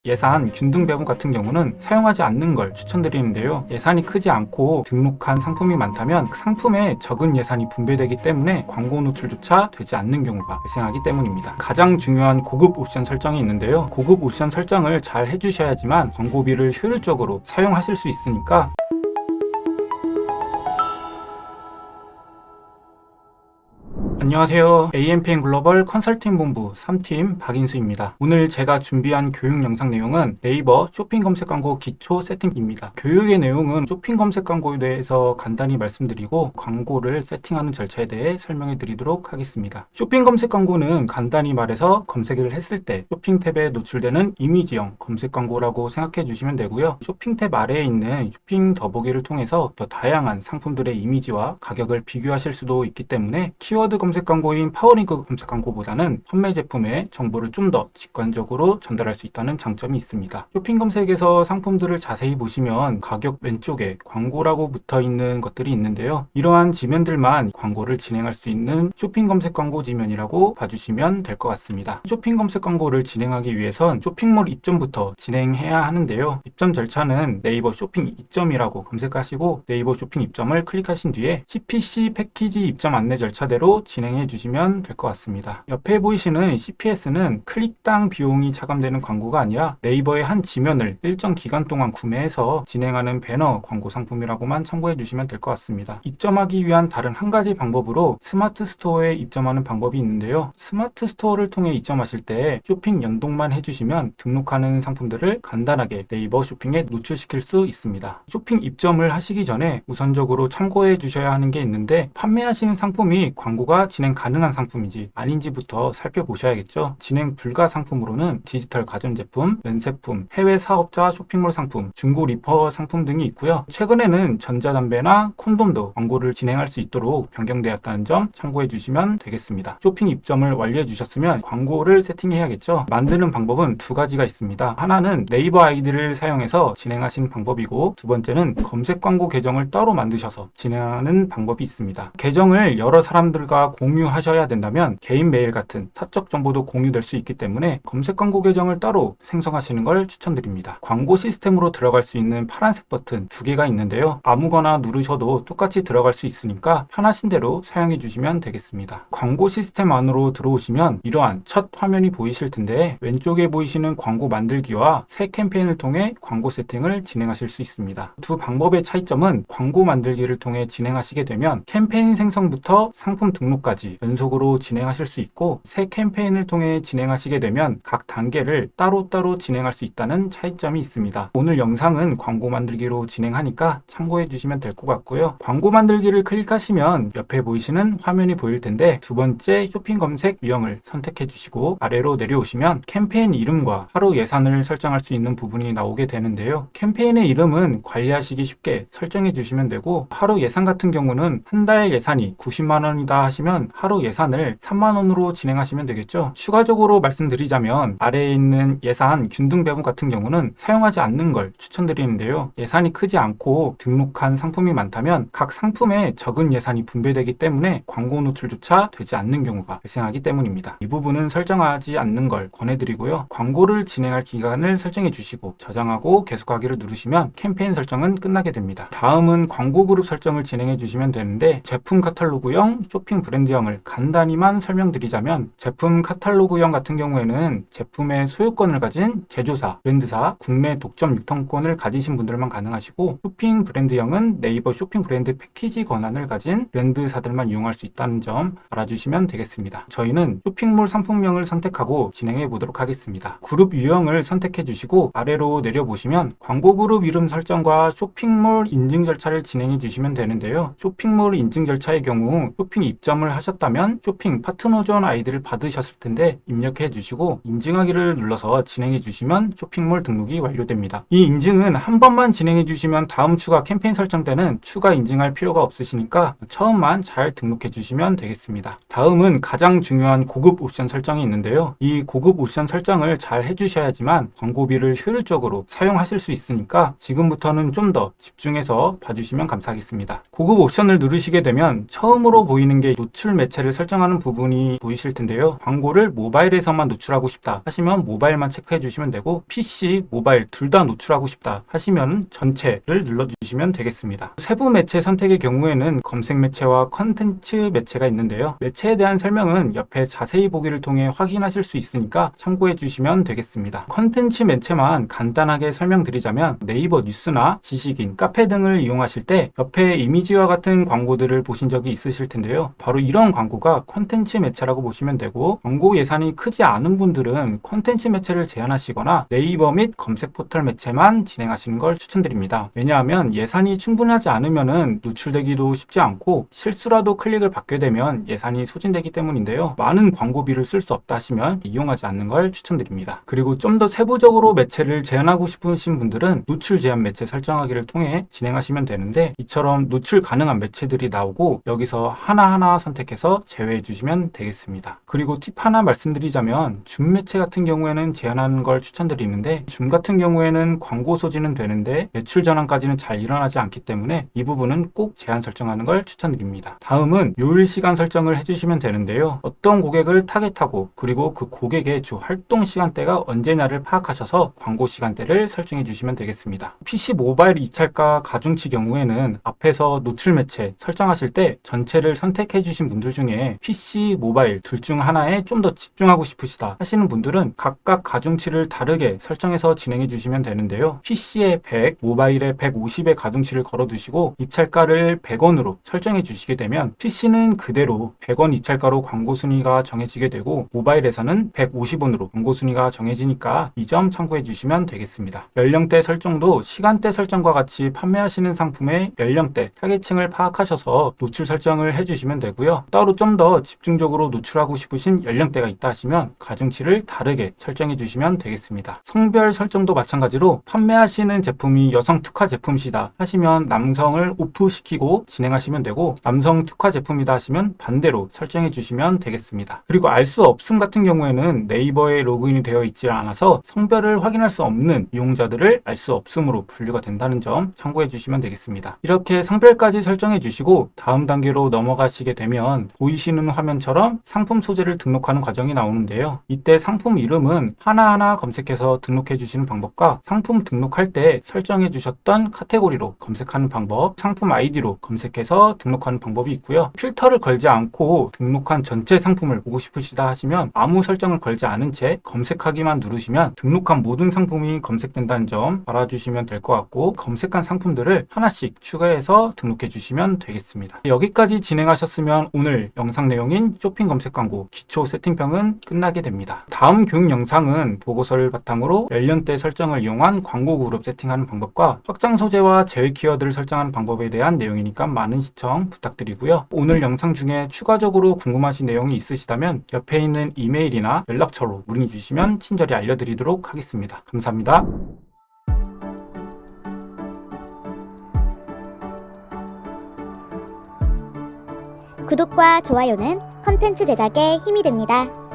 예산, 균등 배분 같은 경우는 사용하지 않는 걸 추천드리는데요. 예산이 크지 않고 등록한 상품이 많다면 그 상품에 적은 예산이 분배되기 때문에 광고 노출조차 되지 않는 경우가 발생하기 때문입니다. 가장 중요한 고급 옵션 설정이 있는데요. 고급 옵션 설정을 잘 해주셔야지만 광고비를 효율적으로 사용하실 수 있으니까 안녕하세요. AMPN 글로벌 컨설팅 본부 3팀 박인수입니다. 오늘 제가 준비한 교육 영상 내용은 네이버 쇼핑 검색 광고 기초 세팅입니다. 교육의 내용은 쇼핑 검색 광고에 대해서 간단히 말씀드리고 광고를 세팅하는 절차에 대해 설명해 드리도록 하겠습니다. 쇼핑 검색 광고는 간단히 말해서 검색을 했을 때 쇼핑 탭에 노출되는 이미지형 검색 광고라고 생각해 주시면 되고요. 쇼핑 탭 아래에 있는 쇼핑 더보기를 통해서 더 다양한 상품들의 이미지와 가격을 비교하실 수도 있기 때문에 키워드 검색 광고인 파워링크 검색 광고보다는 판매 제품의 정보를 좀 더 직관적으로 전달할 수 있다는 장점이 있습니다. 쇼핑 검색에서 상품들을 자세히 보시면 가격 왼쪽에 광고라고 붙어 있는 것들이 있는데요. 이러한 지면들만 광고를 진행할 수 있는 쇼핑 검색 광고 지면이라고 봐주시면 될 것 같습니다. 쇼핑 검색 광고를 진행하기 위해선 쇼핑몰 입점부터 진행해야 하는데요. 입점 절차는 네이버 쇼핑 입점이라고 검색하시고 네이버 쇼핑 입점을 클릭하신 뒤에 CPC 패키지 입점 안내 절차대로 진행해 주시면 될 것 같습니다. 옆에 보이시는 CPS는 클릭당 비용이 차감되는 광고가 아니라 네이버의 한 지면을 일정 기간 동안 구매해서 진행하는 배너 광고 상품이라고만 참고해 주시면 될 것 같습니다. 입점하기 위한 다른 한 가지 방법으로 스마트 스토어에 입점하는 방법이 있는데요. 스마트 스토어를 통해 입점하실 때 쇼핑 연동만 해주시면 등록하는 상품들을 간단하게 네이버 쇼핑에 노출시킬 수 있습니다. 쇼핑 입점을 하시기 전에 우선적으로 참고해 주셔야 하는 게 있는데 판매하시는 상품이 광고가 진행 가능한 상품인지 아닌지부터 살펴보셔야겠죠. 진행 불가 상품으로는 디지털 가전제품, 면세품, 해외 사업자 쇼핑몰 상품, 중고 리퍼 상품 등이 있고요. 최근에는 전자담배나 콘돔도 광고를 진행할 수 있도록 변경되었다는 점 참고해 주시면 되겠습니다. 쇼핑 입점을 완료해 주셨으면 광고를 세팅해야겠죠. 만드는 방법은 두 가지가 있습니다. 하나는 네이버 아이디를 사용해서 진행하시는 방법이고 두 번째는 검색 광고 계정을 따로 만드셔서 진행하는 방법이 있습니다. 계정을 여러 사람들과 공유하셔야 된다면 개인 메일 같은 사적 정보도 공유될 수 있기 때문에 검색 광고 계정을 따로 생성하시는 걸 추천드립니다. 광고 시스템으로 들어갈 수 있는 파란색 버튼 두 개가 있는데요. 아무거나 누르셔도 똑같이 들어갈 수 있으니까 편하신 대로 사용해 주시면 되겠습니다. 광고 시스템 안으로 들어오시면 이러한 첫 화면이 보이실 텐데 왼쪽에 보이시는 광고 만들기와 새 캠페인을 통해 광고 세팅을 진행하실 수 있습니다. 두 방법의 차이점은 광고 만들기를 통해 진행하시게 되면 캠페인 생성부터 상품 등록까지 연속으로 진행하실 수 있고 새 캠페인을 통해 진행하시게 되면 각 단계를 따로따로 진행할 수 있다는 차이점이 있습니다. 오늘 영상은 광고 만들기로 진행하니까 참고해 주시면 될 것 같고요. 광고 만들기를 클릭하시면 옆에 보이시는 화면이 보일 텐데 두 번째 쇼핑 검색 유형을 선택해 주시고 아래로 내려오시면 캠페인 이름과 하루 예산을 설정할 수 있는 부분이 나오게 되는데요. 캠페인의 이름은 관리하시기 쉽게 설정해 주시면 되고 하루 예산 같은 경우는 한 달 예산이 90만 원이다 하시면 하루 예산을 3만 원으로 진행하시면 되겠죠. 추가적으로 말씀드리자면 아래에 있는 예산 균등 배분 같은 경우는 사용하지 않는 걸 추천드리는데요. 예산이 크지 않고 등록한 상품이 많다면 각 상품에 적은 예산이 분배되기 때문에 광고 노출조차 되지 않는 경우가 발생하기 때문입니다. 이 부분은 설정하지 않는 걸 권해드리고요. 광고를 진행할 기간을 설정해 주시고 저장하고 계속하기를 누르시면 캠페인 설정은 끝나게 됩니다. 다음은 광고 그룹 설정을 진행해 주시면 되는데 제품 카탈로그형, 쇼핑 브랜드형을 간단히만 설명드리자면 제품 카탈로그형 같은 경우에는 제품의 소유권을 가진 제조사, 브랜드사, 국내 독점 유통권을 가지신 분들만 가능하시고 쇼핑 브랜드형은 네이버 쇼핑 브랜드 패키지 권한을 가진 브랜드사들만 이용할 수 있다는 점 알아주시면 되겠습니다. 저희는 쇼핑몰 상품명을 선택하고 진행해 보도록 하겠습니다. 그룹 유형을 선택해 주시고 아래로 내려보시면 광고 그룹 이름 설정과 쇼핑몰 인증 절차를 진행해 주시면 되는데요. 쇼핑몰 인증 절차의 경우 쇼핑 입점을 하셨다면 쇼핑 파트너 존 아이디를 받으셨을 텐데 입력해 주시고 인증하기를 눌러서 진행해 주시면 쇼핑몰 등록이 완료됩니다. 이 인증은 한 번만 진행해 주시면 다음 추가 캠페인 설정 때는 추가 인증할 필요가 없으시니까 처음만 잘 등록해 주시면 되겠습니다. 다음은 가장 중요한 고급 옵션 설정이 있는데요. 이 고급 옵션 설정을 잘 해주셔야지만 광고비를 효율적으로 사용하실 수 있으니까 지금부터는 좀 더 집중해서 봐주시면 감사하겠습니다. 고급 옵션을 누르시게 되면 처음으로 보이는 게 노출 노출 매체를 설정하는 부분이 보이실 텐데요. 광고를 모바일에서만 노출하고 싶다 하시면 모바일만 체크해 주시면 되고, PC, 모바일 둘 다 노출하고 싶다 하시면 전체를 눌러주시면 되겠습니다. 세부 매체 선택의 경우에는 검색 매체와 컨텐츠 매체가 있는데요. 매체에 대한 설명은 옆에 자세히 보기를 통해 확인하실 수 있으니까 참고해 주시면 되겠습니다. 컨텐츠 매체만 간단하게 설명드리자면, 네이버 뉴스나 지식인, 카페 등을 이용하실 때 옆에 이미지와 같은 광고들을 보신 적이 있으실 텐데요. 바로 이런 광고가 콘텐츠 매체라고 보시면 되고, 광고 예산이 크지 않은 분들은 콘텐츠 매체를 제한하시거나 네이버 및 검색 포털 매체만 진행하시는 걸 추천드립니다. 왜냐하면 예산이 충분하지 않으면 노출되기도 쉽지 않고, 실수라도 클릭을 받게 되면 예산이 소진되기 때문인데요. 많은 광고비를 쓸 수 없다 하시면 이용하지 않는 걸 추천드립니다. 그리고 좀 더 세부적으로 매체를 제한하고 싶으신 분들은 노출 제한 매체 설정하기를 통해 진행하시면 되는데, 이처럼 노출 가능한 매체들이 나오고 여기서 하나하나 선택해서 제외해 주시면 되겠습니다. 그리고 팁 하나 말씀드리자면, 줌 매체 같은 경우에는 제한하는 걸 추천드리는데, 줌 같은 경우에는 광고 소진은 되는데 매출 전환까지는 잘 일어나지 않기 때문에 이 부분은 꼭 제한 설정하는 걸 추천드립니다. 다음은 요일 시간 설정을 해주시면 되는데요. 어떤 고객을 타겟하고 그리고 그 고객의 주 활동 시간대가 언제냐를 파악하셔서 광고 시간대를 설정해 주시면 되겠습니다. PC 모바일 입찰가 가중치 경우에는 앞에서 노출 매체 설정하실 때 전체를 선택해 주신 분들 중에 PC, 모바일 둘 중 하나에 좀 더 집중하고 싶으시다 하시는 분들은 각각 가중치를 다르게 설정해서 진행해 주시면 되는데요. PC에 100, 모바일에 150의 가중치를 걸어 두시고 입찰가를 100원으로 설정해 주시게 되면 PC는 그대로 100원 입찰가로 광고 순위가 정해지게 되고, 모바일에서는 150원으로 광고 순위가 정해지니까 이 점 참고해 주시면 되겠습니다. 연령대 설정도 시간대 설정과 같이 판매하시는 상품의 연령대, 타겟층을 파악하셔서 노출 설정을 해주시면 되고요. 따로 좀 더 집중적으로 노출하고 싶으신 연령대가 있다 하시면 가중치를 다르게 설정해 주시면 되겠습니다. 성별 설정도 마찬가지로 판매하시는 제품이 여성 특화 제품이시다 하시면 남성을 오프시키고 진행하시면 되고, 남성 특화 제품이다 하시면 반대로 설정해 주시면 되겠습니다. 그리고 알 수 없음 같은 경우에는 네이버에 로그인이 되어 있지 않아서 성별을 확인할 수 없는 이용자들을 알 수 없음으로 분류가 된다는 점 참고해 주시면 되겠습니다. 이렇게 성별까지 설정해 주시고 다음 단계로 넘어가시게 되면 보이시는 화면처럼 상품 소재를 등록하는 과정이 나오는데요. 이때 상품 이름은 하나하나 검색해서 등록해 주시는 방법과 상품 등록할 때 설정해 주셨던 카테고리로 검색하는 방법, 상품 아이디로 검색해서 등록하는 방법이 있고요. 필터를 걸지 않고 등록한 전체 상품을 보고 싶으시다 하시면 아무 설정을 걸지 않은 채 검색하기만 누르시면 등록한 모든 상품이 검색된다는 점 알아주시면 될 것 같고, 검색한 상품들을 하나씩 추가해서 등록해 주시면 되겠습니다. 여기까지 진행하셨으면 오늘 영상 내용인 쇼핑 검색 광고 기초 세팅평은 끝나게 됩니다. 다음 교육 영상은 보고서를 바탕으로 연령대 설정을 이용한 광고 그룹 세팅하는 방법과 확장 소재와 제외 키워드를 설정하는 방법에 대한 내용이니까 많은 시청 부탁드리고요. 오늘 영상 중에 추가적으로 궁금하신 내용이 있으시다면 옆에 있는 이메일이나 연락처로 문의 주시면 친절히 알려드리도록 하겠습니다. 감사합니다. 구독과 좋아요는 컨텐츠 제작에 힘이 됩니다.